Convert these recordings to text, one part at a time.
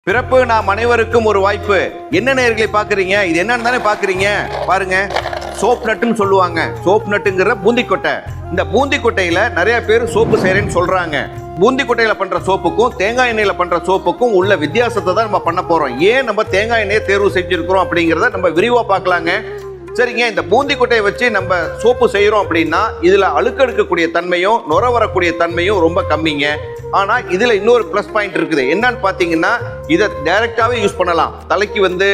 பிறப்பு நாம் அனைவருக்கும் ஒரு வாய்ப்பு. என்ன நேயர்களை பாக்குறீங்க? இது என்னன்னு தானே பாக்குறீங்க. பாருங்க, சோப் நட்டுன்னு சொல்லுவாங்க. சோப் நட்டுங்கிற பூந்திக்கொட்டை. இந்த பூந்திக்கொட்டையில நிறைய பேர் சோப்பு செய்யறேன்னு சொல்றாங்க. பூந்திக்கொட்டையில பண்ற சோப்புக்கும் தேங்காய் எண்ணெயில பண்ற சோப்புக்கும் உள்ள வித்தியாசத்தை தான் நம்ம பண்ண போறோம். ஏன் நம்ம தேங்காய் எண்ணெயை தேர்வு செஞ்சிருக்கிறோம் அப்படிங்கிறத நம்ம விரிவா பார்க்கலாங்க. சரிங்க, இந்த பூந்திக்கொட்டையை வச்சு நம்ம சோப்பு செய்யறோம் அப்படின்னா இதுல அழுக்கெடுக்கக்கூடிய தன்மையும் நுர வரக்கூடிய தன்மையும் ரொம்ப கம்மிங்க. ஆனா இதுல இன்னொரு பிளஸ் பாயிண்ட் இருக்குது. என்னன்னு பாத்தீங்கன்னா, இதை டைரக்டாவே யூஸ் பண்ணலாம். தலைக்கு இந்த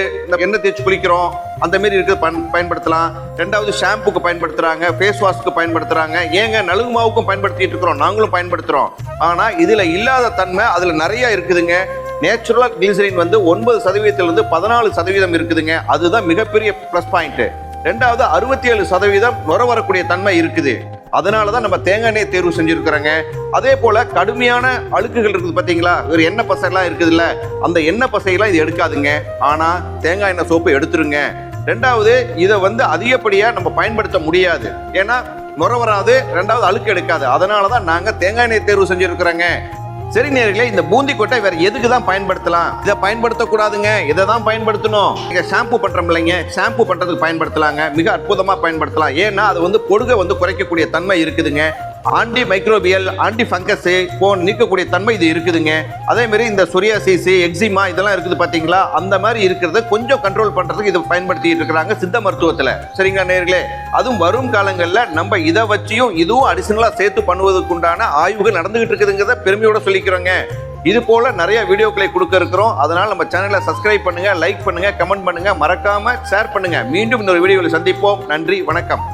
எண்ணெய் தேய்ச்சி குளிக்கிறோம் அந்த மாதிரி இருக்கிறது பயன்படுத்தலாம். ரெண்டாவது ஷாம்புக்கு பயன்படுத்துறாங்க, ஃபேஸ் வாஷ்க்கு பயன்படுத்துறாங்க, ஏங்க நலுங்கு மாவுக்கும் பயன்படுத்திட்டு இருக்கிறோம், நாங்களும் பயன்படுத்துறோம். ஆனா இதுல இல்லாத தன்மை அதுல நிறைய இருக்குதுங்க. நேச்சுரல் கிளிசரின் 9% 14% இருக்குதுங்க. அதுதான் மிகப்பெரிய பிளஸ் பாயிண்ட். ரெண்டாவது 67% நுர வரக்கூடிய தன்மை இருக்குது. அதனாலதான் நம்ம தேங்காய் எண்ணெய் தேர்வு செஞ்சிருக்கிறோங்க. அதே போல கடுமையான அழுக்குகள் இருக்குது பாத்தீங்களா, ஒரு எண்ணெய் பசை எல்லாம் இருக்குதுல்ல, அந்த எண்ணெய் பசையெல்லாம் இது எடுக்காதுங்க. ஆனா தேங்காய் எண்ணெய் சோப்பு எடுத்துருங்க. ரெண்டாவது இதை அதிகப்படியா நம்ம பயன்படுத்த முடியாது, ஏன்னா நுர வராது, ரெண்டாவது அழுக்கு எடுக்காது. அதனாலதான் நாங்க தேங்காய் எண்ணெய் தேர்வு செஞ்சிருக்கிறோங்க. சரி நேயர்களே, இந்த பூந்திக்கொட்டை வேற எதுக்கு தான் பயன்படுத்தலாம்? இதை பயன்படுத்தக்கூடாதுங்க, இதை தான் பயன்படுத்தணும். நீங்க ஷாம்பு பண்றோம் இல்லைங்க, ஷாம்பு பண்றதுக்கு பயன்படுத்தலாங்க. மிக அற்புதமா பயன்படுத்தலாம். ஏன்னா அது பொடுகை குறைக்கக்கூடிய தன்மை இருக்குதுங்க. ஆன்டி மைக்ரோபியல், ஆன்டி ஃபங்கஸ் நீக்கக்கூடிய தன்மை இது இருக்குதுங்க. அதே மாதிரி இந்த சொரியாசிஸ், எக்ஸிமா இதெல்லாம் இருக்குது பாத்தீங்களா, அந்த மாதிரி இருக்கிறத கொஞ்சம் கண்ட்ரோல் பண்றதுக்கு இதை பயன்படுத்திட்டு இருக்கிறாங்க சித்த மருத்துவத்துல. சரிங்களா நேயர்களே, அதுவும் வரும் காலங்களில் நம்ம இதை வச்சியும் இதுவும் அடிஷனலா சேர்த்து பண்ணுவதற்கு உண்டான ஆய்வுகள் நடந்துகிட்டு இருக்குதுங்கிறத பெருமையோட சொல்லிக்கிறோங்க. இது போல நிறைய வீடியோக்களை கொடுக்க இருக்கிறோம். அதனால நம்ம சேனலை சப்ஸ்கிரைப் பண்ணுங்க, லைக் பண்ணுங்க, கமெண்ட் பண்ணுங்க, மறக்காம ஷேர் பண்ணுங்க. மீண்டும் இன்னொரு வீடியோவில் சந்திப்போம். நன்றி, வணக்கம்.